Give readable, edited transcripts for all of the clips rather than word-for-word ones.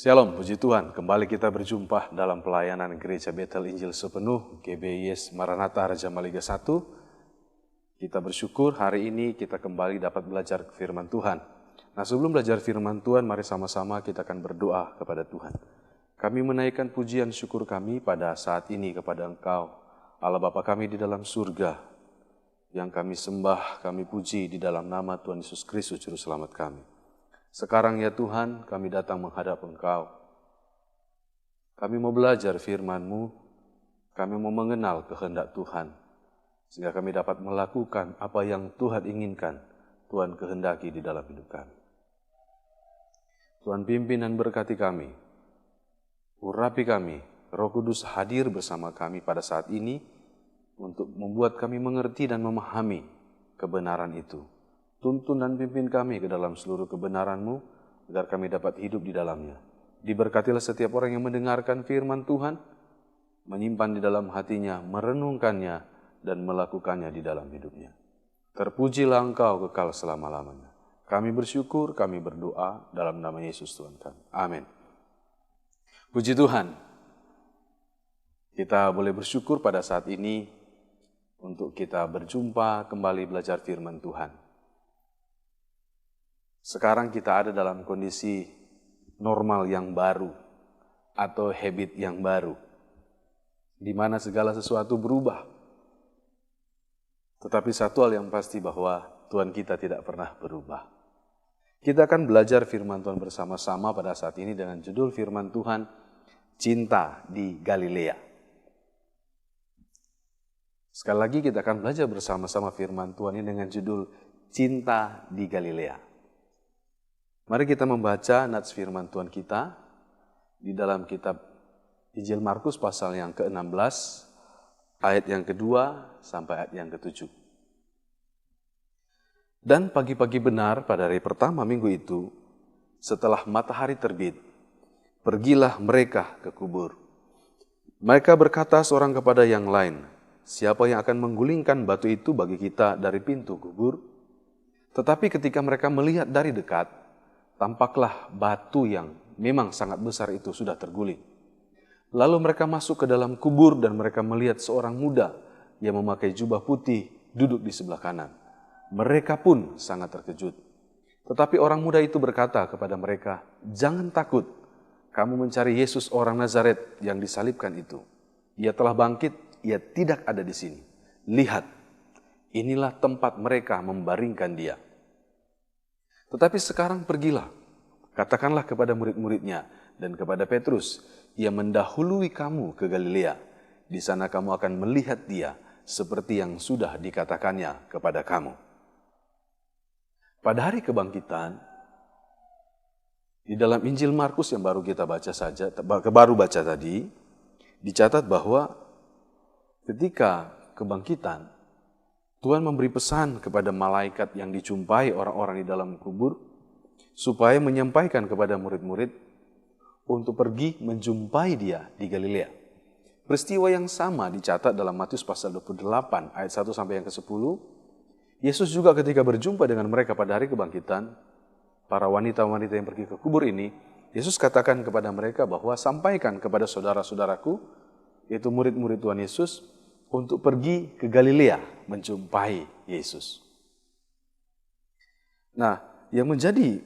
Shalom, puji Tuhan. Kembali kita berjumpa dalam pelayanan Gereja Bethel Injil Sepenuh, GBIS Maranatha Raja Maliga 1. Kita bersyukur hari ini kita kembali dapat belajar firman Tuhan. Nah, sebelum belajar firman Tuhan, mari sama-sama kita akan berdoa kepada Tuhan. Kami menaikkan pujian syukur kami pada saat ini kepada Engkau, Allah Bapa kami di dalam surga, yang kami sembah, kami puji di dalam nama Tuhan Yesus Kristus, Juru Selamat kami. Sekarang ya Tuhan, kami datang menghadap Engkau. Kami mau belajar firman-Mu, kami mau mengenal kehendak Tuhan, sehingga kami dapat melakukan apa yang Tuhan inginkan, Tuhan kehendaki di dalam hidup kami. Tuhan pimpin dan berkati kami, urapi kami, Roh Kudus hadir bersama kami pada saat ini, untuk membuat kami mengerti dan memahami kebenaran itu. Tuntun dan pimpin kami ke dalam seluruh kebenaran-Mu, agar kami dapat hidup di dalamnya. Diberkatilah setiap orang yang mendengarkan firman Tuhan, menyimpan di dalam hatinya, merenungkannya, dan melakukannya di dalam hidupnya. Terpujilah Engkau kekal selama-lamanya. Kami bersyukur, kami berdoa dalam nama Yesus Tuhan kami. Amin. Puji Tuhan. Kita boleh bersyukur pada saat ini untuk kita berjumpa kembali belajar firman Tuhan. Sekarang kita ada dalam kondisi normal yang baru atau habit yang baru, di mana segala sesuatu berubah. Tetapi satu hal yang pasti bahwa Tuhan kita tidak pernah berubah. Kita akan belajar firman Tuhan bersama-sama pada saat ini dengan judul firman Tuhan, Cinta di Galilea. Sekali lagi kita akan belajar bersama-sama firman Tuhan ini dengan judul Cinta di Galilea. Mari kita membaca nats firman Tuhan kita di dalam kitab Injil Markus pasal yang ke-16, ayat yang kedua sampai ayat yang ke-7. Dan pagi-pagi benar pada hari pertama minggu itu, setelah matahari terbit, pergilah mereka ke kubur. Mereka berkata seorang kepada yang lain, "Siapa yang akan menggulingkan batu itu bagi kita dari pintu kubur?" Tetapi ketika mereka melihat dari dekat, tampaklah batu yang memang sangat besar itu sudah terguling. Lalu mereka masuk ke dalam kubur dan mereka melihat seorang muda yang memakai jubah putih duduk di sebelah kanan. Mereka pun sangat terkejut. Tetapi orang muda itu berkata kepada mereka, "Jangan takut, kamu mencari Yesus orang Nazaret yang disalibkan itu. Ia telah bangkit, ia tidak ada di sini. Lihat, inilah tempat mereka membaringkan dia. Tetapi sekarang pergilah, katakanlah kepada murid-muridnya dan kepada Petrus, ia mendahului kamu ke Galilea. Di sana kamu akan melihat dia seperti yang sudah dikatakannya kepada kamu." Pada hari kebangkitan, di dalam Injil Markus yang baru kita baca tadi, dicatat bahwa ketika kebangkitan, Tuhan memberi pesan kepada malaikat yang dijumpai orang-orang di dalam kubur, supaya menyampaikan kepada murid-murid untuk pergi menjumpai dia di Galilea. Peristiwa yang sama dicatat dalam Matius pasal 28 ayat 1 sampai yang ke-10. Yesus juga ketika berjumpa dengan mereka pada hari kebangkitan, para wanita-wanita yang pergi ke kubur ini, Yesus katakan kepada mereka bahwa sampaikan kepada saudara-saudaraku, yaitu murid-murid Tuhan Yesus, untuk pergi ke Galilea menjumpai Yesus. Nah, yang menjadi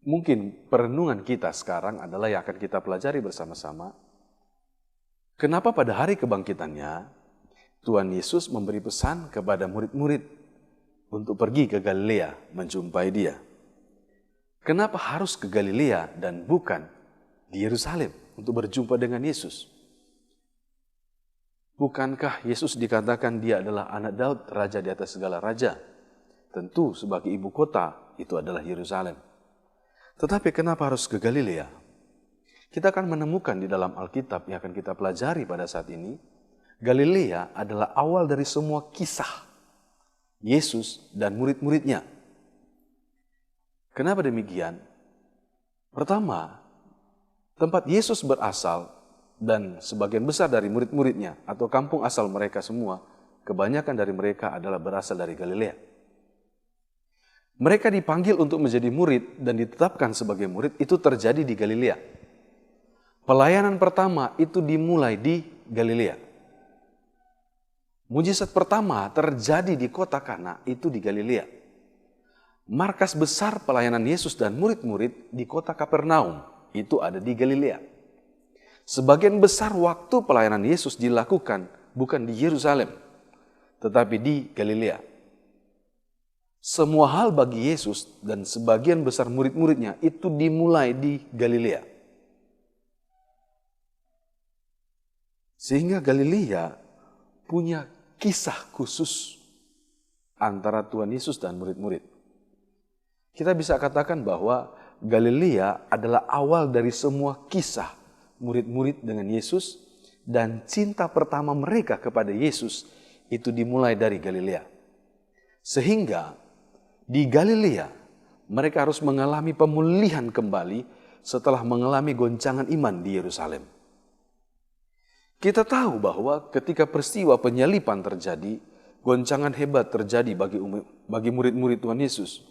mungkin perenungan kita sekarang adalah yang akan kita pelajari bersama-sama. Kenapa pada hari kebangkitannya, Tuhan Yesus memberi pesan kepada murid-murid untuk pergi ke Galilea menjumpai dia. Kenapa harus ke Galilea dan bukan di Yerusalem untuk berjumpa dengan Yesus? Bukankah Yesus dikatakan dia adalah anak Daud, raja di atas segala raja? Tentu sebagai ibu kota itu adalah Yerusalem. Tetapi kenapa harus ke Galilea? Kita akan menemukan di dalam Alkitab yang akan kita pelajari pada saat ini, Galilea adalah awal dari semua kisah Yesus dan murid-muridnya. Kenapa demikian? Pertama, tempat Yesus berasal dan sebagian besar dari murid-muridnya atau kampung asal mereka semua, kebanyakan dari mereka adalah berasal dari Galilea. Mereka dipanggil untuk menjadi murid dan ditetapkan sebagai murid itu terjadi di Galilea. Pelayanan pertama itu dimulai di Galilea. Mujizat pertama terjadi di kota Kana itu di Galilea. Markas besar pelayanan Yesus dan murid-murid di kota Kapernaum itu ada di Galilea. Sebagian besar waktu pelayanan Yesus dilakukan bukan di Yerusalem, tetapi di Galilea. Semua hal bagi Yesus dan sebagian besar murid-muridnya itu dimulai di Galilea. Sehingga Galilea punya kisah khusus antara Tuhan Yesus dan murid-murid. Kita bisa katakan bahwa Galilea adalah awal dari semua kisah murid-murid dengan Yesus, dan cinta pertama mereka kepada Yesus itu dimulai dari Galilea. Sehingga di Galilea mereka harus mengalami pemulihan kembali setelah mengalami goncangan iman di Yerusalem. Kita tahu bahwa ketika peristiwa penyaliban terjadi, goncangan hebat terjadi bagi murid-murid Tuhan Yesus.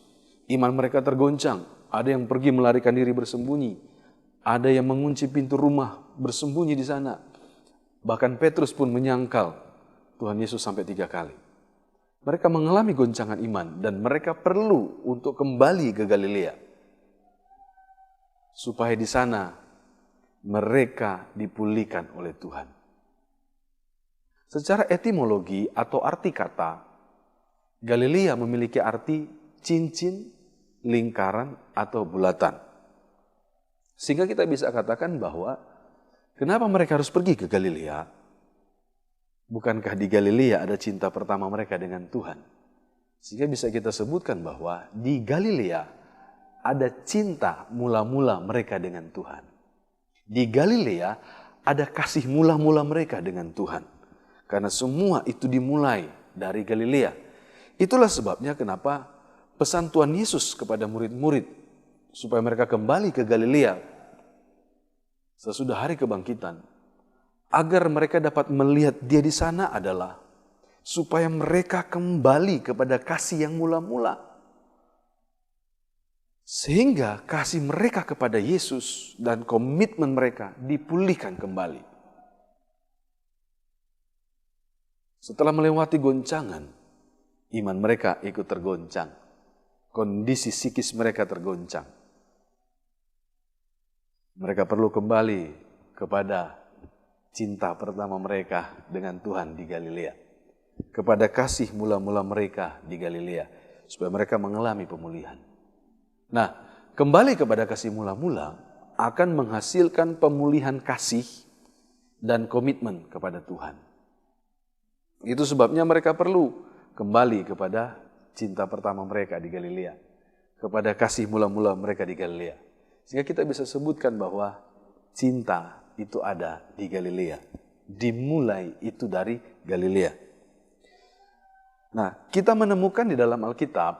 Iman mereka tergoncang, ada yang pergi melarikan diri bersembunyi, ada yang mengunci pintu rumah bersembunyi di sana. Bahkan Petrus pun menyangkal Tuhan Yesus sampai 3 kali. Mereka mengalami goncangan iman dan mereka perlu untuk kembali ke Galilea. Supaya di sana mereka dipulihkan oleh Tuhan. Secara etimologi atau arti kata, Galilea memiliki arti cincin, lingkaran, atau bulatan. Sehingga kita bisa katakan bahwa kenapa mereka harus pergi ke Galilea? Bukankah di Galilea ada cinta pertama mereka dengan Tuhan? Sehingga bisa kita sebutkan bahwa di Galilea ada cinta mula-mula mereka dengan Tuhan. Di Galilea ada kasih mula-mula mereka dengan Tuhan. Karena semua itu dimulai dari Galilea. Itulah sebabnya kenapa pesan Tuhan Yesus kepada murid-murid supaya mereka kembali ke Galilea sesudah hari kebangkitan, agar mereka dapat melihat Dia di sana adalah supaya mereka kembali kepada kasih yang mula-mula. Sehingga kasih mereka kepada Yesus dan komitmen mereka dipulihkan kembali. Setelah melewati goncangan, iman mereka ikut tergoncang. Kondisi psikis mereka tergoncang. Mereka perlu kembali kepada cinta pertama mereka dengan Tuhan di Galilea. Kepada kasih mula-mula mereka di Galilea. Supaya mereka mengalami pemulihan. Nah, kembali kepada kasih mula-mula akan menghasilkan pemulihan kasih dan komitmen kepada Tuhan. Itu sebabnya mereka perlu kembali kepada cinta pertama mereka di Galilea. Kepada kasih mula-mula mereka di Galilea. Sehingga kita bisa sebutkan bahwa cinta itu ada di Galilea. Dimulai itu dari Galilea. Nah, kita menemukan di dalam Alkitab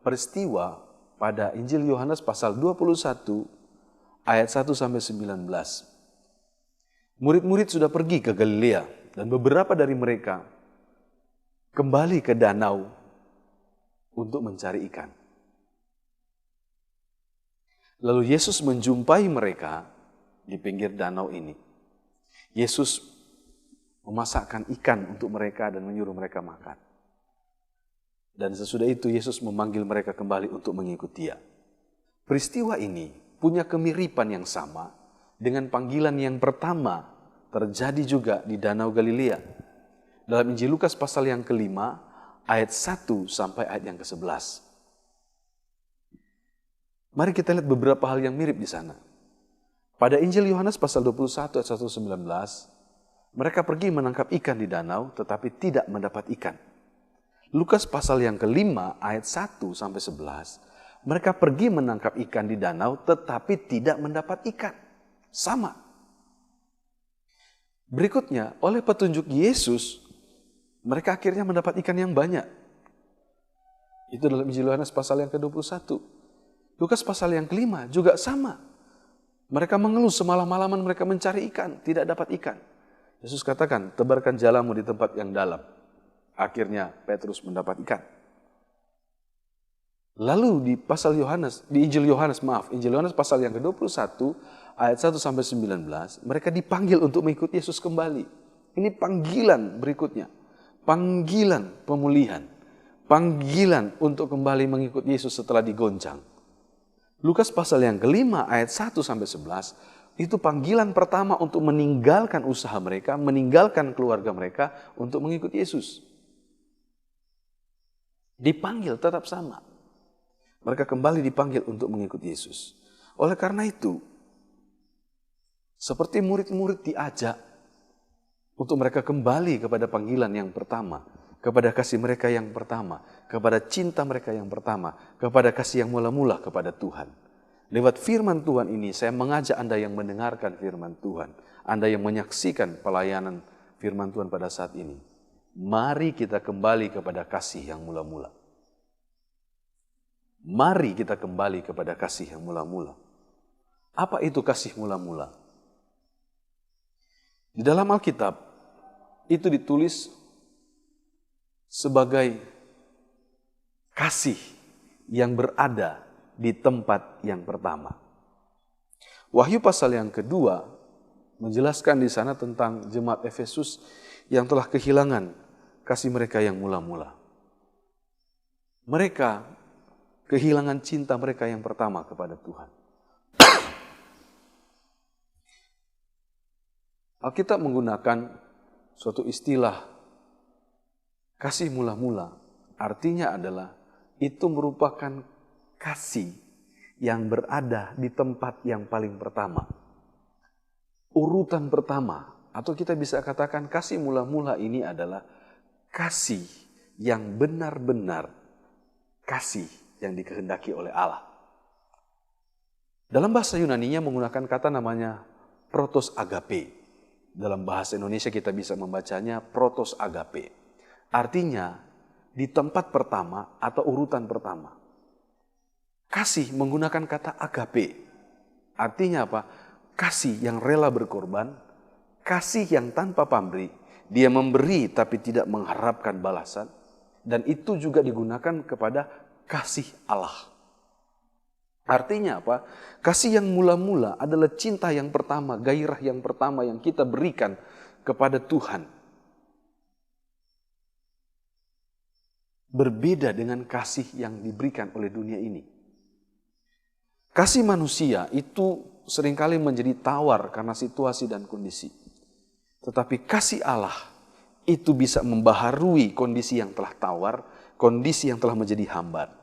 peristiwa pada Injil Yohanes pasal 21 ayat 1-19. Murid-murid sudah pergi ke Galilea dan beberapa dari mereka kembali ke danau untuk mencari ikan. Lalu Yesus menjumpai mereka di pinggir danau ini. Yesus memasakkan ikan untuk mereka dan menyuruh mereka makan. Dan sesudah itu Yesus memanggil mereka kembali untuk mengikuti Dia. Peristiwa ini punya kemiripan yang sama dengan panggilan yang pertama terjadi juga di Danau Galilea. Dalam Injil Lukas pasal yang kelima ayat 1 sampai ayat yang ke-11. Mari kita lihat beberapa hal yang mirip di sana. Pada Injil Yohanes pasal 21 ayat 1-19, mereka pergi menangkap ikan di danau tetapi tidak mendapat ikan. Lukas pasal yang kelima ayat 1-11, mereka pergi menangkap ikan di danau tetapi tidak mendapat ikan. Sama. Berikutnya, oleh petunjuk Yesus, mereka akhirnya mendapat ikan yang banyak. Itu dalam Injil Yohanes pasal yang ke-21. Lukas pasal yang kelima juga sama. Mereka mengeluh semalam-malaman mereka mencari ikan, tidak dapat ikan. Yesus katakan, tebarkan jalamu di tempat yang dalam. Akhirnya Petrus mendapat ikan. Lalu di pasal Yohanes, di Injil Yohanes, Injil Yohanes pasal yang ke-21 ayat 1 sampai 19, mereka dipanggil untuk mengikuti Yesus kembali. Ini panggilan berikutnya. Panggilan pemulihan. Panggilan untuk kembali mengikuti Yesus setelah digoncang. Lukas pasal yang kelima ayat 1 sampai 11, itu panggilan pertama untuk meninggalkan usaha mereka, meninggalkan keluarga mereka untuk mengikuti Yesus. Dipanggil tetap sama. Mereka kembali dipanggil untuk mengikuti Yesus. Oleh karena itu, seperti murid-murid diajak untuk mereka kembali kepada panggilan yang pertama, kepada kasih mereka yang pertama, kepada cinta mereka yang pertama, kepada kasih yang mula-mula kepada Tuhan. Lewat firman Tuhan ini, saya mengajak Anda yang mendengarkan firman Tuhan, Anda yang menyaksikan pelayanan firman Tuhan pada saat ini. Mari kita kembali kepada kasih yang mula-mula. Mari kita kembali kepada kasih yang mula-mula. Apa itu kasih mula-mula? Di dalam Alkitab, itu ditulis sebagai kasih yang berada di tempat yang pertama. Wahyu pasal yang kedua menjelaskan di sana tentang jemaat Efesus yang telah kehilangan kasih mereka yang mula-mula. Mereka kehilangan cinta mereka yang pertama kepada Tuhan. Alkitab menggunakan suatu istilah kasih mula-mula. Artinya adalah itu merupakan kasih yang berada di tempat yang paling pertama. Urutan pertama, atau kita bisa katakan kasih mula-mula ini adalah kasih yang benar-benar kasih yang dikehendaki oleh Allah. Dalam bahasa Yunani-nya menggunakan kata namanya protos agape. Dalam bahasa Indonesia kita bisa membacanya protos agape. Artinya di tempat pertama atau urutan pertama. Kasih menggunakan kata agape. Artinya apa? Kasih yang rela berkorban, kasih yang tanpa pamrih. Dia memberi tapi tidak mengharapkan balasan. Dan itu juga digunakan kepada kasih Allah. Artinya apa? Kasih yang mula-mula adalah cinta yang pertama, gairah yang pertama yang kita berikan kepada Tuhan. Berbeda dengan kasih yang diberikan oleh dunia ini. Kasih manusia itu seringkali menjadi tawar karena situasi dan kondisi. Tetapi kasih Allah itu bisa membaharui kondisi yang telah tawar, kondisi yang telah menjadi hambar.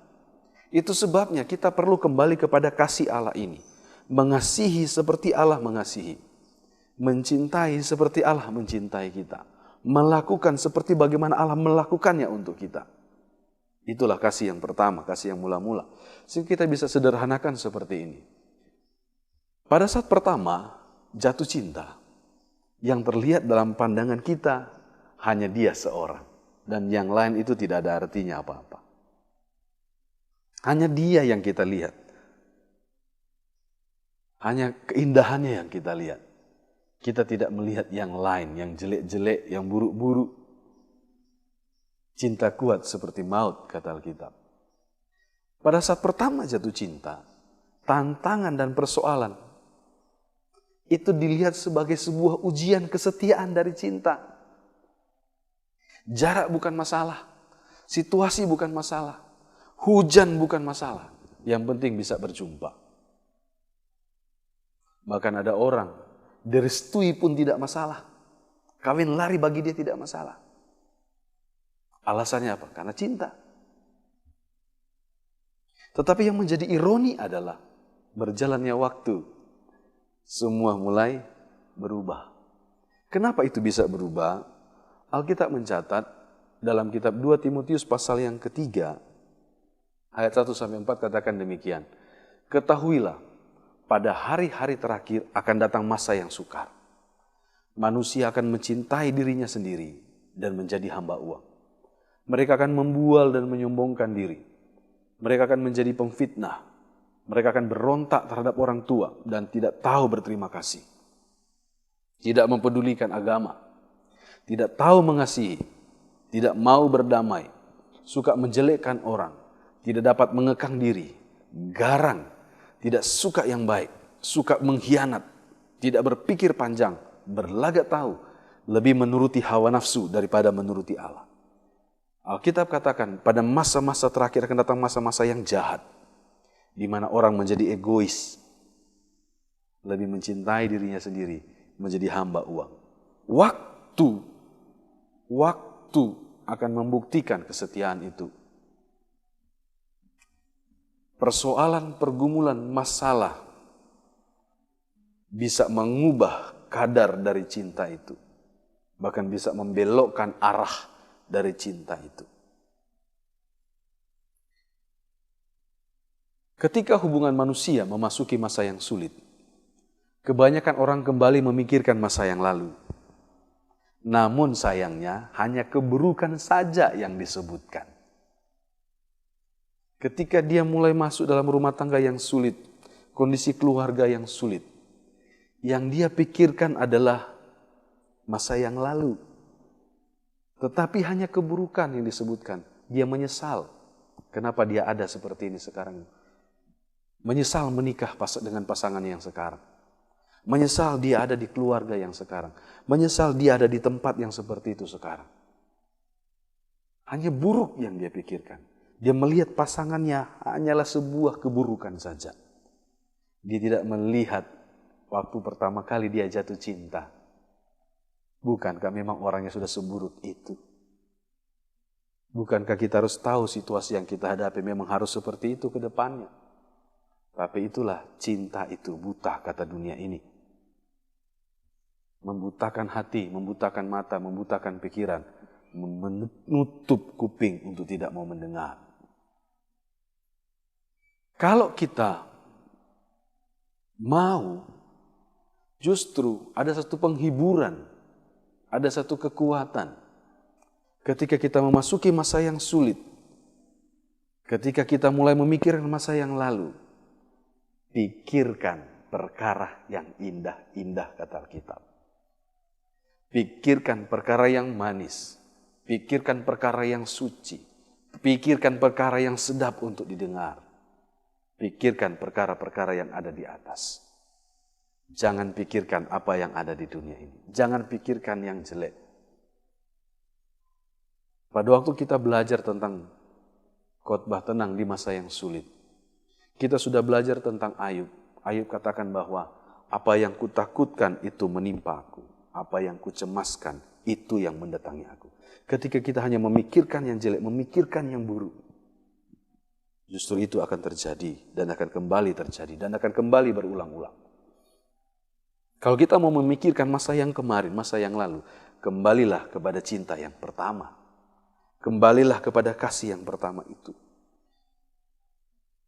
Itu sebabnya kita perlu kembali kepada kasih Allah ini. Mengasihi seperti Allah mengasihi. Mencintai seperti Allah mencintai kita. Melakukan seperti bagaimana Allah melakukannya untuk kita. Itulah kasih yang pertama, kasih yang mula-mula. Sehingga kita bisa sederhanakan seperti ini. Pada saat pertama, jatuh cinta. Yang terlihat dalam pandangan kita, hanya dia seorang. Dan yang lain itu tidak ada artinya apa-apa. Hanya dia yang kita lihat. Hanya keindahannya yang kita lihat. Kita tidak melihat yang lain, yang jelek-jelek, yang buruk-buruk. Cinta kuat seperti maut, kata Alkitab. Pada saat pertama jatuh cinta, tantangan dan persoalan itu dilihat sebagai sebuah ujian kesetiaan dari cinta. Jarak bukan masalah, situasi bukan masalah, hujan bukan masalah. Yang penting bisa berjumpa. Bahkan ada orang direstui pun tidak masalah. Kawin lari bagi dia tidak masalah. Alasannya apa? Karena cinta. Tetapi yang menjadi ironi adalah berjalannya waktu, semua mulai berubah. Kenapa itu bisa berubah? Alkitab mencatat dalam kitab 2 Timotius pasal yang ketiga, ayat 1-4 katakan demikian. Ketahuilah, pada hari-hari terakhir akan datang masa yang sukar. Manusia akan mencintai dirinya sendiri dan menjadi hamba uang. Mereka akan membual dan menyombongkan diri. Mereka akan menjadi pemfitnah. Mereka akan berontak terhadap orang tua dan tidak tahu berterima kasih. Tidak mempedulikan agama. Tidak tahu mengasihi. Tidak mau berdamai. Suka menjelekkan orang. tidak dapat mengekang diri, garang, tidak suka yang baik, suka mengkhianat, tidak berpikir panjang, berlagak tahu, lebih menuruti hawa nafsu daripada menuruti Allah. Alkitab katakan pada masa-masa terakhir akan datang masa-masa yang jahat, di mana orang menjadi egois, lebih mencintai dirinya sendiri, menjadi hamba uang. Waktu akan membuktikan kesetiaan itu. Persoalan, pergumulan, masalah bisa mengubah kadar dari cinta itu. Bahkan bisa membelokkan arah dari cinta itu. Ketika hubungan manusia memasuki masa yang sulit, kebanyakan orang kembali memikirkan masa yang lalu. Namun sayangnya hanya keburukan saja yang disebutkan. Ketika dia mulai masuk dalam rumah tangga yang sulit, kondisi keluarga yang sulit, yang dia pikirkan adalah masa yang lalu. Tetapi hanya keburukan yang disebutkan. Dia menyesal. Kenapa dia ada seperti ini sekarang? Menyesal menikah dengan pasangan yang sekarang. Menyesal dia ada di keluarga yang sekarang. Menyesal dia ada di tempat yang seperti itu sekarang. Hanya buruk yang dia pikirkan. Dia melihat pasangannya hanyalah sebuah keburukan saja. Dia tidak melihat waktu pertama kali dia jatuh cinta. Bukankah memang orangnya sudah seburuk itu? Bukankah kita harus tahu situasi yang kita hadapi memang harus seperti itu ke depannya? Tapi itulah cinta itu buta kata dunia ini. Membutakan hati, membutakan mata, membutakan pikiran, menutup kuping untuk tidak mau mendengar. Kalau kita mau, justru ada satu penghiburan, ada satu kekuatan. Ketika kita memasuki masa yang sulit, ketika kita mulai memikirkan masa yang lalu, pikirkan perkara yang indah-indah kata Alkitab. Pikirkan perkara yang manis, pikirkan perkara yang suci, pikirkan perkara yang sedap untuk didengar. Pikirkan perkara-perkara yang ada di atas. Jangan pikirkan apa yang ada di dunia ini. Jangan pikirkan yang jelek. Pada waktu kita belajar tentang khotbah tenang di masa yang sulit, kita sudah belajar tentang Ayub. Ayub katakan bahwa apa yang kutakutkan itu menimpa aku. Apa yang kucemaskan itu yang mendatangi aku. Ketika kita hanya memikirkan yang jelek, memikirkan yang buruk, justru itu akan terjadi dan akan kembali terjadi dan akan kembali berulang-ulang. Kalau kita mau memikirkan masa yang kemarin, masa yang lalu, kembalilah kepada cinta yang pertama. Kembalilah kepada kasih yang pertama itu.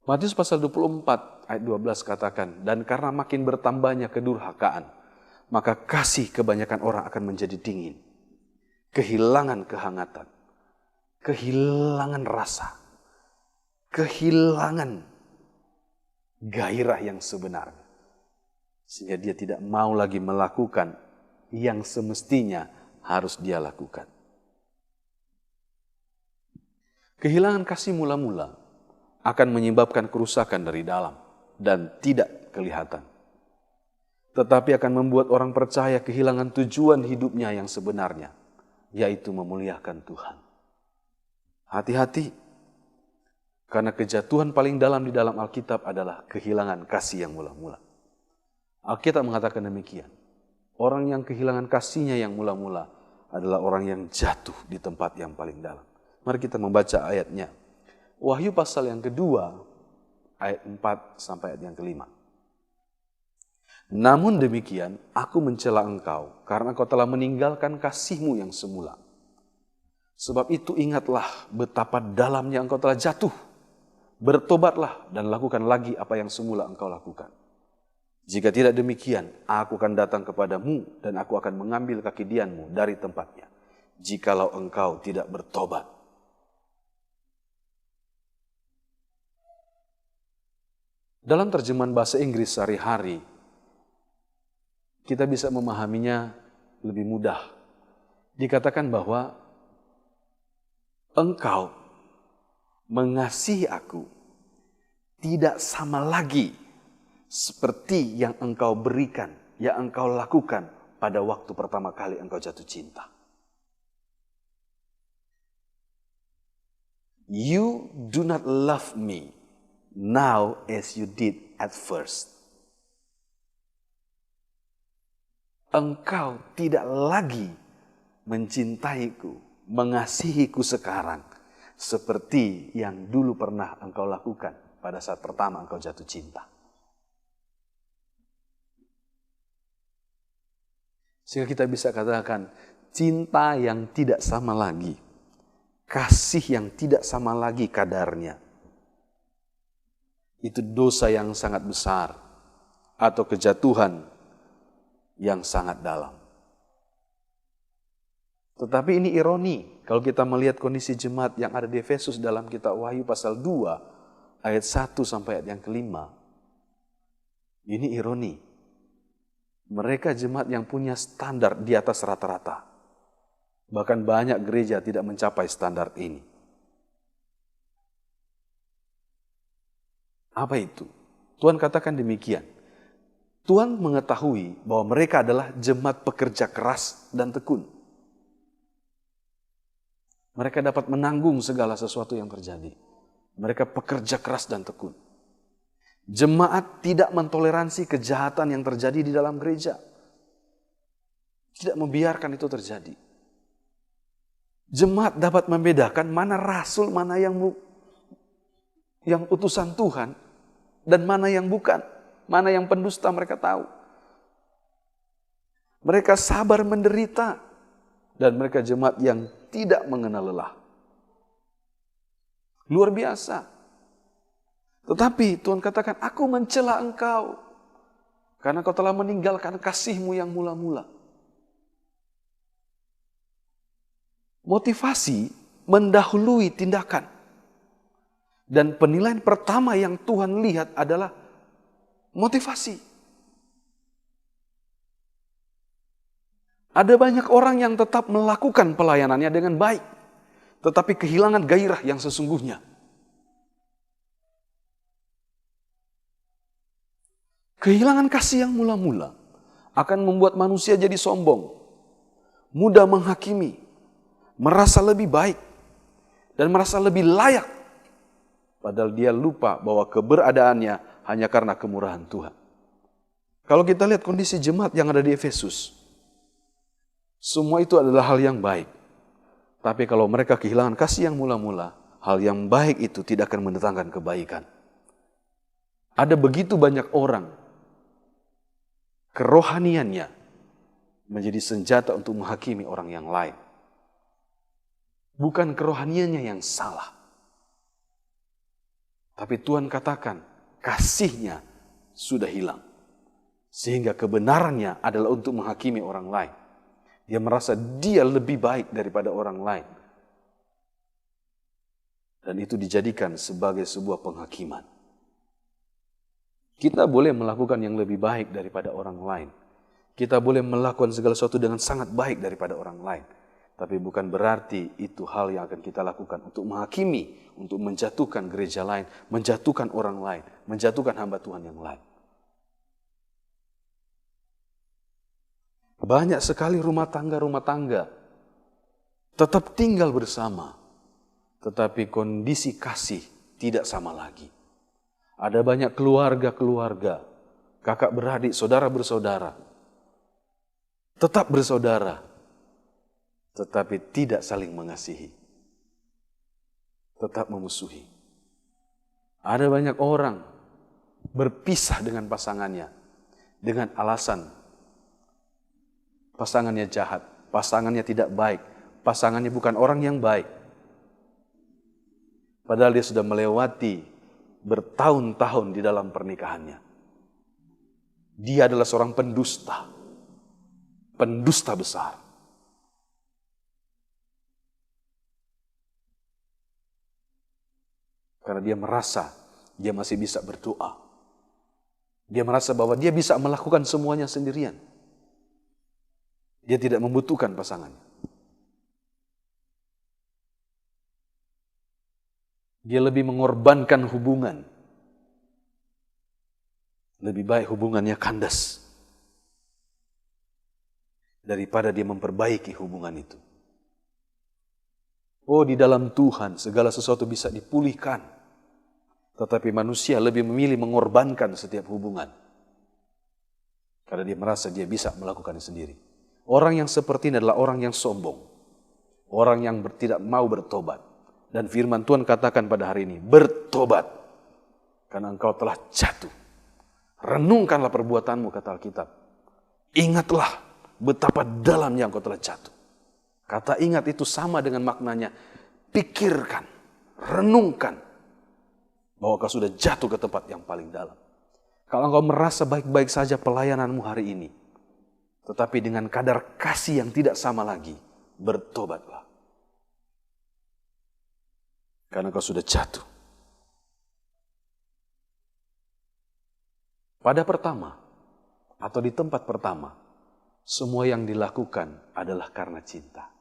Matius pasal 24 ayat 12 katakan, dan karena makin bertambahnya kedurhakaan, maka kasih kebanyakan orang akan menjadi dingin. Kehilangan kehangatan, kehilangan rasa, kehilangan gairah yang sebenarnya. Sehingga dia tidak mau lagi melakukan yang semestinya harus dia lakukan. Kehilangan kasih mula-mula akan menyebabkan kerusakan dari dalam dan tidak kelihatan. Tetapi akan membuat orang percaya kehilangan tujuan hidupnya yang sebenarnya, yaitu memuliakan Tuhan. Hati-hati, karena kejatuhan paling dalam di dalam Alkitab adalah kehilangan kasih yang mula-mula. Alkitab mengatakan demikian. Orang yang kehilangan kasihnya yang mula-mula adalah orang yang jatuh di tempat yang paling dalam. Mari kita membaca ayatnya. Wahyu pasal yang kedua, ayat 4 sampai ayat yang kelima. Namun demikian, aku mencela engkau, karena kau telah meninggalkan kasihmu yang semula. Sebab itu ingatlah betapa dalamnya engkau telah jatuh. Bertobatlah dan lakukan lagi apa yang semula engkau lakukan. Jika tidak demikian, aku akan datang kepadamu dan aku akan mengambil kakidianmu dari tempatnya. Jikalau engkau tidak bertobat. Dalam terjemahan bahasa Inggris sehari-hari, kita bisa memahaminya lebih mudah. Dikatakan bahwa engkau mengasihi aku tidak sama lagi seperti yang engkau berikan, yang engkau lakukan pada waktu pertama kali engkau jatuh cinta. You do not love me now as you did at first. Engkau tidak lagi mencintaiku, mengasihiku sekarang seperti yang dulu pernah engkau lakukan pada saat pertama engkau jatuh cinta. Sehingga kita bisa katakan cinta yang tidak sama lagi, kasih yang tidak sama lagi kadarnya. Itu dosa yang sangat besar atau kejatuhan yang sangat dalam. Tetapi ini ironi kalau kita melihat kondisi jemaat yang ada di Efesus dalam kitab Wahyu pasal 2 ayat 1 sampai ayat yang kelima. Ini ironi. Mereka jemaat yang punya standar di atas rata-rata. Bahkan banyak gereja tidak mencapai standar ini. Apa itu? Tuhan katakan demikian. Tuhan mengetahui bahwa mereka adalah jemaat pekerja keras dan tekun. Mereka dapat menanggung segala sesuatu yang terjadi. Mereka pekerja keras dan tekun. Jemaat tidak mentoleransi kejahatan yang terjadi di dalam gereja. Tidak membiarkan itu terjadi. Jemaat dapat membedakan mana rasul, mana yang utusan Tuhan, dan mana yang bukan. Mana yang pendusta mereka tahu. Mereka sabar menderita. Dan mereka jemaat yang tidak mengenal lelah. Luar biasa. Tetapi Tuhan katakan, aku mencela engkau. Karena kau telah meninggalkan kasihmu yang mula-mula. Motivasi mendahului tindakan. Dan penilaian pertama yang Tuhan lihat adalah motivasi. Ada banyak orang yang tetap melakukan pelayanannya dengan baik. Tetapi kehilangan gairah yang sesungguhnya. Kehilangan kasih yang mula-mula akan membuat manusia jadi sombong, mudah menghakimi, merasa lebih baik, dan merasa lebih layak. Padahal dia lupa bahwa keberadaannya hanya karena kemurahan Tuhan. Kalau kita lihat kondisi jemaat yang ada di Efesus, semua itu adalah hal yang baik. Tapi kalau mereka kehilangan kasih yang mula-mula, hal yang baik itu tidak akan mendatangkan kebaikan. Ada begitu banyak orang kerohaniannya menjadi senjata untuk menghakimi orang yang lain. Bukan kerohaniannya yang salah. Tapi Tuhan katakan, kasihnya sudah hilang. Sehingga kebenarannya adalah untuk menghakimi orang lain. Dia merasa dia lebih baik daripada orang lain. Dan itu dijadikan sebagai sebuah penghakiman. Kita boleh melakukan yang lebih baik daripada orang lain. Kita boleh melakukan segala sesuatu dengan sangat baik daripada orang lain. Tapi bukan berarti itu hal yang akan kita lakukan untuk menghakimi, untuk menjatuhkan gereja lain, menjatuhkan orang lain, menjatuhkan hamba Tuhan yang lain. Banyak sekali rumah tangga tetap tinggal bersama. Tetapi kondisi kasih tidak sama lagi. Ada banyak keluarga-keluarga, kakak beradik, saudara bersaudara. Tetap bersaudara, tetapi tidak saling mengasihi. Tetap memusuhi. Ada banyak orang berpisah dengan pasangannya dengan alasan pasangannya jahat, pasangannya tidak baik, pasangannya bukan orang yang baik. Padahal dia sudah melewati bertahun-tahun di dalam pernikahannya. Dia adalah seorang pendusta. Pendusta besar. Karena dia merasa dia masih bisa berdoa. Dia merasa bahwa dia bisa melakukan semuanya sendirian. Dia tidak membutuhkan pasangannya. Dia lebih mengorbankan hubungan. Lebih baik hubungannya kandas daripada dia memperbaiki hubungan itu. Oh, di dalam Tuhan segala sesuatu bisa dipulihkan. Tetapi manusia lebih memilih mengorbankan setiap hubungan. Karena dia merasa dia bisa melakukannya sendiri. Orang yang seperti ini adalah orang yang sombong. Orang yang tidak mau bertobat. Dan firman Tuhan katakan pada hari ini, bertobat. Karena engkau telah jatuh. Renungkanlah perbuatanmu, kata Alkitab. Ingatlah betapa dalamnya engkau telah jatuh. Kata ingat itu sama dengan maknanya. Pikirkan, renungkan. Bahwa kau sudah jatuh ke tempat yang paling dalam. Kalau engkau merasa baik-baik saja pelayananmu hari ini. Tetapi dengan kadar kasih yang tidak sama lagi. Bertobatlah. Karena kau sudah jatuh. Pada pertama, atau di tempat pertama, semua yang dilakukan adalah karena cinta.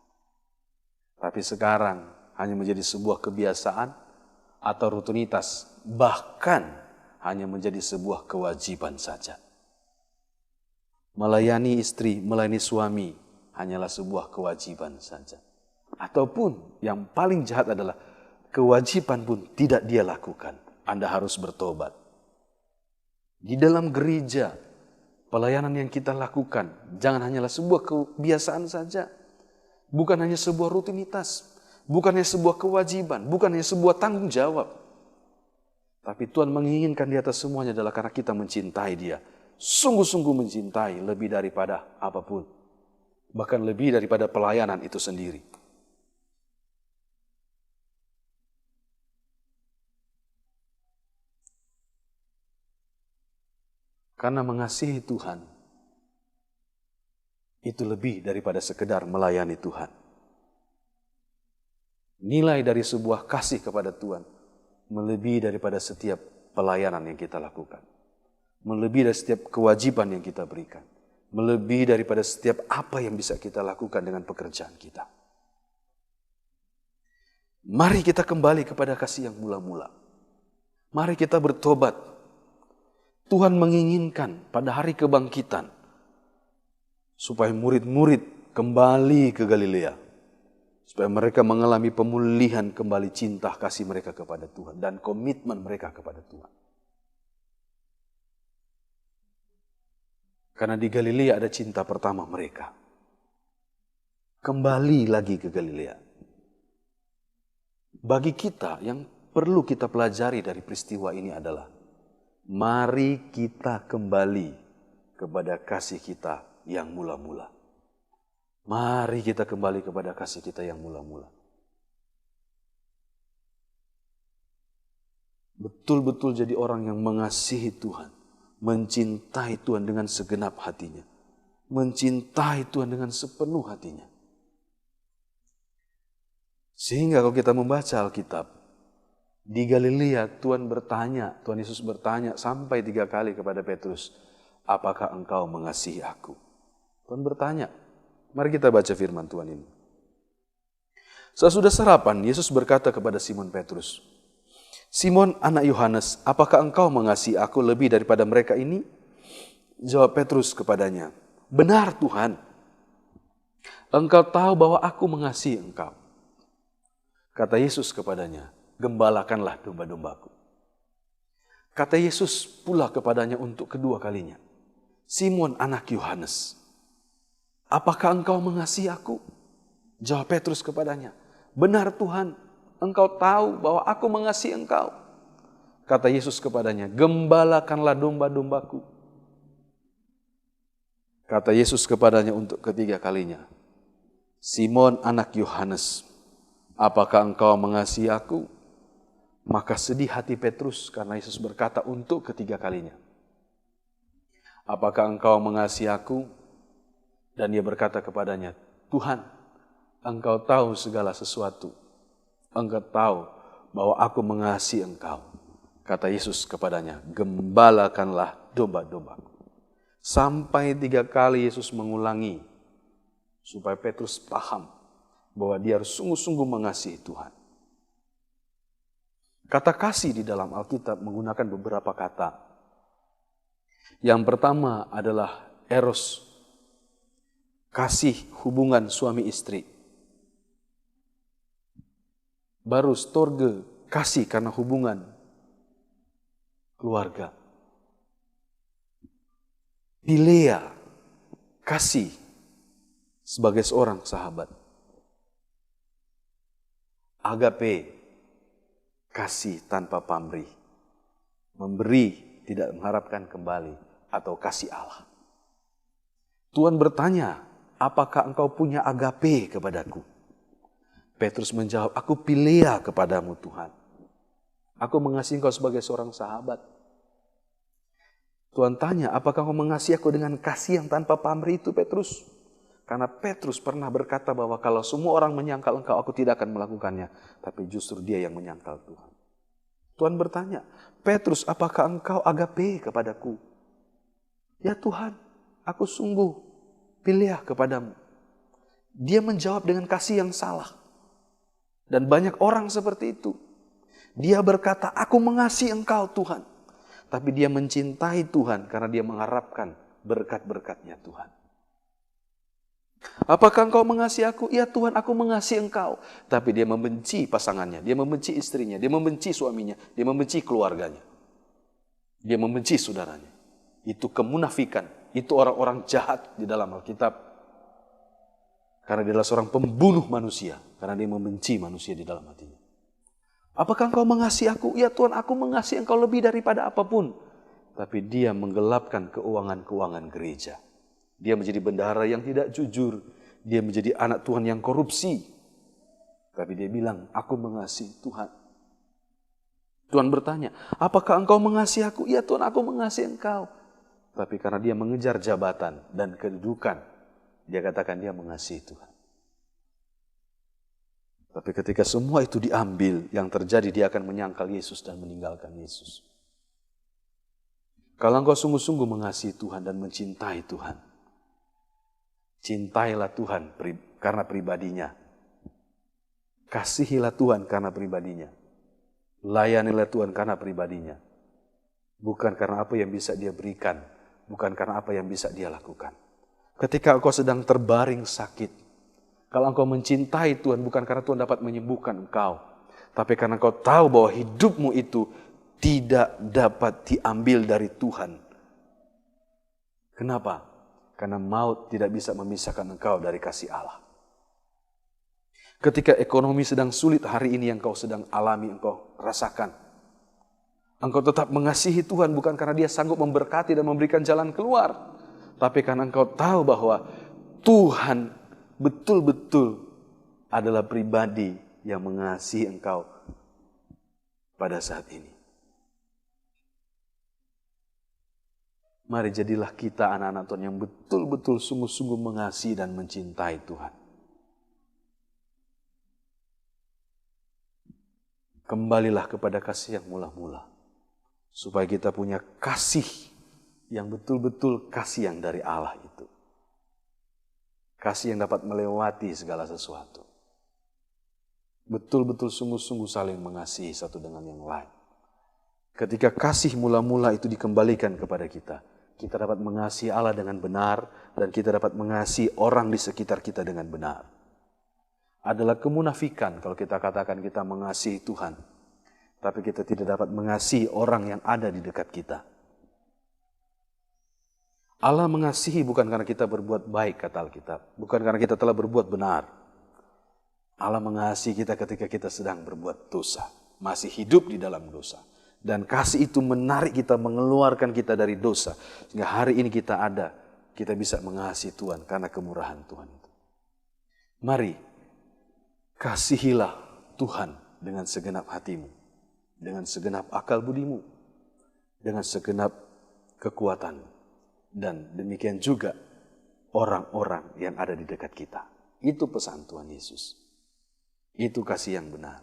Tapi sekarang hanya menjadi sebuah kebiasaan atau rutinitas, bahkan hanya menjadi sebuah kewajiban saja. Melayani istri, melayani suami, hanyalah sebuah kewajiban saja. Ataupun yang paling jahat adalah kewajiban pun tidak dia lakukan. Anda harus bertobat. Di dalam gereja, pelayanan yang kita lakukan jangan hanyalah sebuah kebiasaan saja. Bukan hanya sebuah rutinitas. Bukan hanya sebuah kewajiban. Bukan hanya sebuah tanggung jawab. Tapi Tuhan menginginkan di atas semuanya adalah karena kita mencintai Dia. Sungguh-sungguh mencintai lebih daripada apapun. Bahkan lebih daripada pelayanan itu sendiri. Karena mengasihi Tuhan, itu lebih daripada sekedar melayani Tuhan. Nilai dari sebuah kasih kepada Tuhan, melebihi daripada setiap pelayanan yang kita lakukan. Melebihi dari setiap kewajiban yang kita berikan. Melebihi daripada setiap apa yang bisa kita lakukan dengan pekerjaan kita. Mari kita kembali kepada kasih yang mula-mula. Mari kita bertobat. Tuhan menginginkan pada hari kebangkitan supaya murid-murid kembali ke Galilea, supaya mereka mengalami pemulihan kembali cinta kasih mereka kepada Tuhan dan komitmen mereka kepada Tuhan. Karena di Galilea ada cinta pertama mereka. Kembali lagi ke Galilea. Bagi kita yang perlu kita pelajari dari peristiwa ini adalah mari kita kembali kepada kasih kita yang mula-mula. Mari kita kembali kepada kasih kita yang mula-mula. Betul-betul jadi orang yang mengasihi Tuhan. Mencintai Tuhan dengan segenap hatinya. Mencintai Tuhan dengan sepenuh hatinya. Sehingga kalau kita membaca Alkitab, di Galilea Tuhan Yesus bertanya sampai 3 kali kepada Petrus, apakah engkau mengasihi aku? Tuhan bertanya. Mari kita baca firman Tuhan ini. Sesudah sarapan, Yesus berkata kepada Simon Petrus, Simon anak Yohanes, apakah engkau mengasihi aku lebih daripada mereka ini? Jawab Petrus kepadanya, benar Tuhan, engkau tahu bahwa aku mengasihi engkau. Kata Yesus kepadanya, gembalakanlah domba-dombaku. Kata Yesus pula kepadanya untuk kedua kalinya, Simon anak Yohanes, apakah engkau mengasihi aku? Jawab Petrus kepadanya, benar Tuhan, engkau tahu bahwa aku mengasihi engkau. Kata Yesus kepadanya, gembalakanlah domba-dombaku. Kata Yesus kepadanya untuk ketiga kalinya, Simon anak Yohanes, apakah engkau mengasihi aku? Maka sedih hati Petrus karena Yesus berkata untuk ketiga kalinya, apakah engkau mengasihi aku? Dan dia berkata kepadanya, Tuhan, engkau tahu segala sesuatu. Engkau tahu bahwa aku mengasihi engkau. Kata Yesus kepadanya, gembalakanlah domba-dombaku. Sampai 3 kali Yesus mengulangi supaya Petrus paham bahwa dia harus sungguh-sungguh mengasihi Tuhan. Kata kasih di dalam Alkitab menggunakan beberapa kata. Yang pertama adalah eros, kasih hubungan suami istri. Baru storge, kasih karena hubungan keluarga. Pilea, kasih sebagai seorang sahabat. Agape, kasih tanpa pamrih. Memberi tidak mengharapkan kembali atau kasih Allah. Tuhan bertanya, apakah engkau punya agape kepadaku? Petrus menjawab, aku pilea kepadamu Tuhan. Aku mengasihi engkau sebagai seorang sahabat. Tuhan tanya, apakah engkau mengasihi aku dengan kasih yang tanpa pamrih itu Petrus? Karena Petrus pernah berkata bahwa kalau semua orang menyangkal engkau, aku tidak akan melakukannya. Tapi justru dia yang menyangkal Tuhan. Tuhan bertanya, Petrus, apakah engkau agape kepadaku? Ya Tuhan, aku sungguh pilih kepadamu. Dia menjawab dengan kasih yang salah. Dan banyak orang seperti itu. Dia berkata, aku mengasihi engkau Tuhan. Tapi dia mencintai Tuhan karena dia mengharapkan berkat-berkatnya Tuhan. Apakah engkau mengasihi aku? Ya Tuhan, aku mengasihi engkau. Tapi dia membenci pasangannya, dia membenci istrinya, dia membenci suaminya, dia membenci keluarganya. Dia membenci saudaranya. Itu kemunafikan, itu orang-orang jahat di dalam Alkitab. Karena dia adalah seorang pembunuh manusia, karena dia membenci manusia di dalam hatinya. Apakah engkau mengasihi aku? Ya Tuhan, aku mengasihi engkau lebih daripada apapun. Tapi dia menggelapkan keuangan-keuangan gereja. Dia menjadi bendahara yang tidak jujur. Dia menjadi anak Tuhan yang korupsi. Tapi dia bilang, aku mengasihi Tuhan. Tuhan bertanya, apakah engkau mengasihi aku? Ya Tuhan, aku mengasihi engkau. Tapi karena dia mengejar jabatan dan kedudukan, dia katakan dia mengasihi Tuhan. Tapi ketika semua itu diambil, yang terjadi dia akan menyangkal Yesus dan meninggalkan Yesus. Kalau engkau sungguh-sungguh mengasihi Tuhan dan mencintai Tuhan, cintailah Tuhan karena pribadinya. Kasihilah Tuhan karena pribadinya. Layanilah Tuhan karena pribadinya. Bukan karena apa yang bisa dia berikan. Bukan karena apa yang bisa dia lakukan. Ketika engkau sedang terbaring sakit, kalau engkau mencintai Tuhan bukan karena Tuhan dapat menyembuhkan engkau. Tapi karena engkau tahu bahwa hidupmu itu tidak dapat diambil dari Tuhan. Kenapa? Karena maut tidak bisa memisahkan engkau dari kasih Allah. Ketika ekonomi sedang sulit hari ini yang engkau sedang alami, engkau rasakan. Engkau tetap mengasihi Tuhan bukan karena dia sanggup memberkati dan memberikan jalan keluar. Tapi karena engkau tahu bahwa Tuhan betul-betul adalah pribadi yang mengasihi engkau pada saat ini. Mari jadilah kita anak-anak Tuhan yang betul-betul sungguh-sungguh mengasihi dan mencintai Tuhan. Kembalilah kepada kasih yang mula-mula. Supaya kita punya kasih yang betul-betul kasih yang dari Allah itu. Kasih yang dapat melewati segala sesuatu. Betul-betul sungguh-sungguh saling mengasihi satu dengan yang lain. Ketika kasih mula-mula itu dikembalikan kepada kita, kita dapat mengasihi Allah dengan benar dan kita dapat mengasihi orang di sekitar kita dengan benar. Adalah kemunafikan kalau kita katakan kita mengasihi Tuhan, tapi kita tidak dapat mengasihi orang yang ada di dekat kita. Allah mengasihi bukan karena kita berbuat baik, kata Alkitab. Bukan karena kita telah berbuat benar. Allah mengasihi kita ketika kita sedang berbuat dosa. Masih hidup di dalam dosa. Dan kasih itu menarik kita, mengeluarkan kita dari dosa. Sehingga hari ini kita ada, kita bisa mengasihi Tuhan karena kemurahan Tuhan itu. Mari, kasihilah Tuhan dengan segenap hatimu. Dengan segenap akal budimu. Dengan segenap kekuatanmu. Dan demikian juga orang-orang yang ada di dekat kita. Itu pesan Tuhan Yesus. Itu kasih yang benar.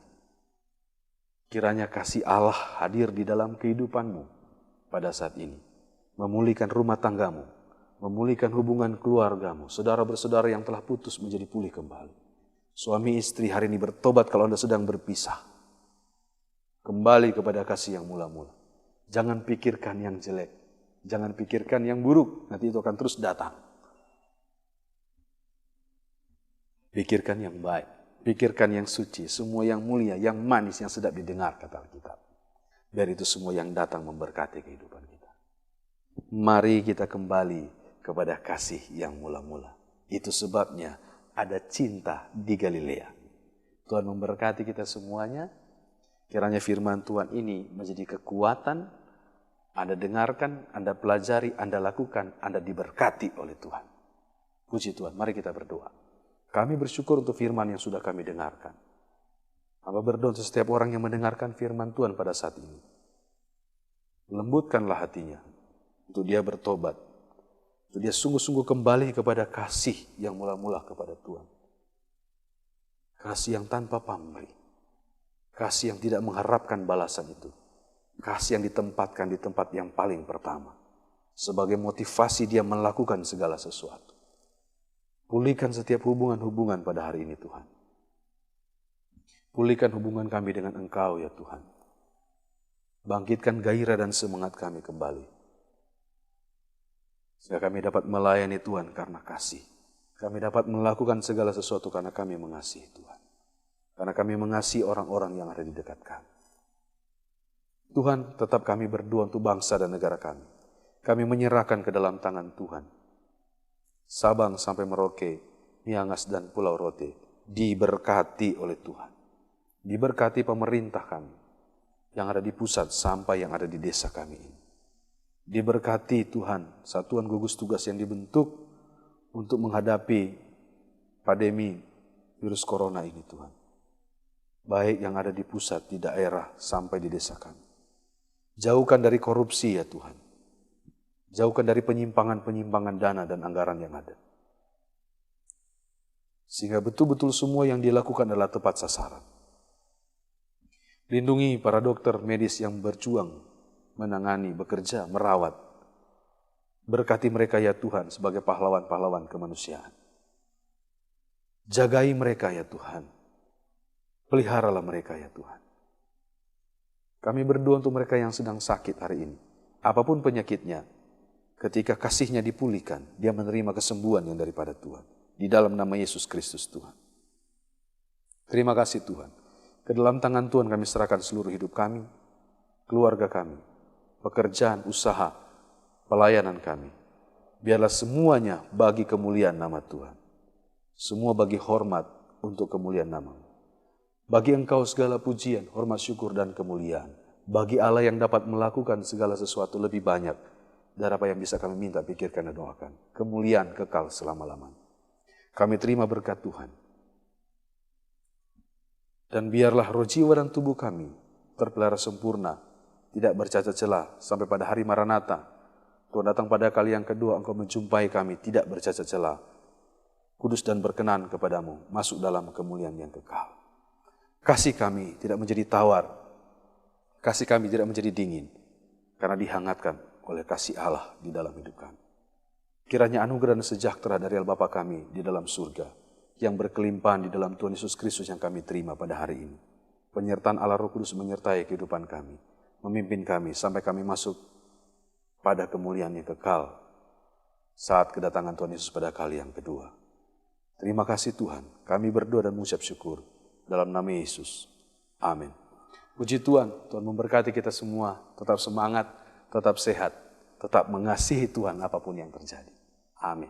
Kiranya kasih Allah hadir di dalam kehidupanmu pada saat ini. Memulihkan rumah tanggamu. Memulihkan hubungan keluargamu. Saudara bersaudara yang telah putus menjadi pulih kembali. Suami istri hari ini bertobat kalau Anda sedang berpisah. Kembali kepada kasih yang mula-mula. Jangan pikirkan yang jelek. Jangan pikirkan yang buruk. Nanti itu akan terus datang. Pikirkan yang baik. Pikirkan yang suci. Semua yang mulia, yang manis, yang sedap didengar, kata Alkitab. Biar itu semua yang datang memberkati kehidupan kita. Mari kita kembali kepada kasih yang mula-mula. Itu sebabnya ada cinta di Galilea. Tuhan memberkati kita semuanya. Kiranya firman Tuhan ini menjadi kekuatan. Anda dengarkan, Anda pelajari, Anda lakukan, Anda diberkati oleh Tuhan. Puji Tuhan, mari kita berdoa. Kami bersyukur untuk firman yang sudah kami dengarkan. Hamba berdoa untuk setiap orang yang mendengarkan firman Tuhan pada saat ini. Lembutkanlah hatinya untuk dia bertobat. Untuk dia sungguh-sungguh kembali kepada kasih yang mula-mula kepada Tuhan. Kasih yang tanpa pamrih. Kasih yang tidak mengharapkan balasan itu. Kasih yang ditempatkan di tempat yang paling pertama. Sebagai motivasi dia melakukan segala sesuatu. Pulihkan setiap hubungan-hubungan pada hari ini Tuhan. Pulihkan hubungan kami dengan Engkau ya Tuhan. Bangkitkan gairah dan semangat kami kembali. Sehingga kami dapat melayani Tuhan karena kasih. Kami dapat melakukan segala sesuatu karena kami mengasihi Tuhan. Karena kami mengasihi orang-orang yang ada di dekat kami. Tuhan, tetap kami berdoa untuk bangsa dan negara kami. Kami menyerahkan ke dalam tangan Tuhan. Sabang sampai Merauke, Miangas dan Pulau Rote diberkati oleh Tuhan. Diberkati pemerintah kami yang ada di pusat sampai yang ada di desa kami ini. Diberkati Tuhan, satuan gugus tugas yang dibentuk untuk menghadapi pandemi virus corona ini Tuhan. Baik yang ada di pusat, di daerah, sampai di desa kami. Jauhkan dari korupsi ya Tuhan. Jauhkan dari penyimpangan-penyimpangan dana dan anggaran yang ada. Sehingga betul-betul semua yang dilakukan adalah tepat sasaran. Lindungi para dokter medis yang berjuang, menangani, bekerja, merawat. Berkati mereka ya Tuhan sebagai pahlawan-pahlawan kemanusiaan. Jagai mereka ya Tuhan. Peliharalah mereka ya Tuhan. Kami berdoa untuk mereka yang sedang sakit hari ini. Apapun penyakitnya, ketika kasih-Nya dipulihkan, dia menerima kesembuhan yang daripada Tuhan. Di dalam nama Yesus Kristus Tuhan. Terima kasih Tuhan. Ke dalam tangan Tuhan kami serahkan seluruh hidup kami, keluarga kami, pekerjaan, usaha, pelayanan kami. Biarlah semuanya bagi kemuliaan nama Tuhan. Semua bagi hormat untuk kemuliaan nama-Mu. Bagi Engkau segala pujian, hormat, syukur, dan kemuliaan. Bagi Allah yang dapat melakukan segala sesuatu lebih banyak dari apa yang bisa kami minta, pikirkan, dan doakan. Kemuliaan kekal selama-lamanya. Kami terima berkat Tuhan. Dan biarlah roh jiwa dan tubuh kami terpelihara sempurna, tidak bercacat celah sampai pada hari Maranatha. Tuhan datang pada kali yang kedua, Engkau menjumpai kami tidak bercacat celah, kudus dan berkenan kepadamu, masuk dalam kemuliaan yang kekal. Kasih kami tidak menjadi tawar, kasih kami tidak menjadi dingin, karena dihangatkan oleh kasih Allah di dalam hidup kami. Kiranya anugerah dan sejahtera dari Allah Bapa kami di dalam surga, yang berkelimpahan di dalam Tuhan Yesus Kristus yang kami terima pada hari ini. Penyertaan Allah Roh Kudus menyertai kehidupan kami, memimpin kami sampai kami masuk pada kemuliaan yang kekal saat kedatangan Tuhan Yesus pada kali yang kedua. Terima kasih Tuhan, kami berdoa dan mengucap syukur. Dalam nama Yesus. Amin. Puji Tuhan, Tuhan memberkati kita semua. Tetap semangat, tetap sehat, tetap mengasihi Tuhan apapun yang terjadi. Amin.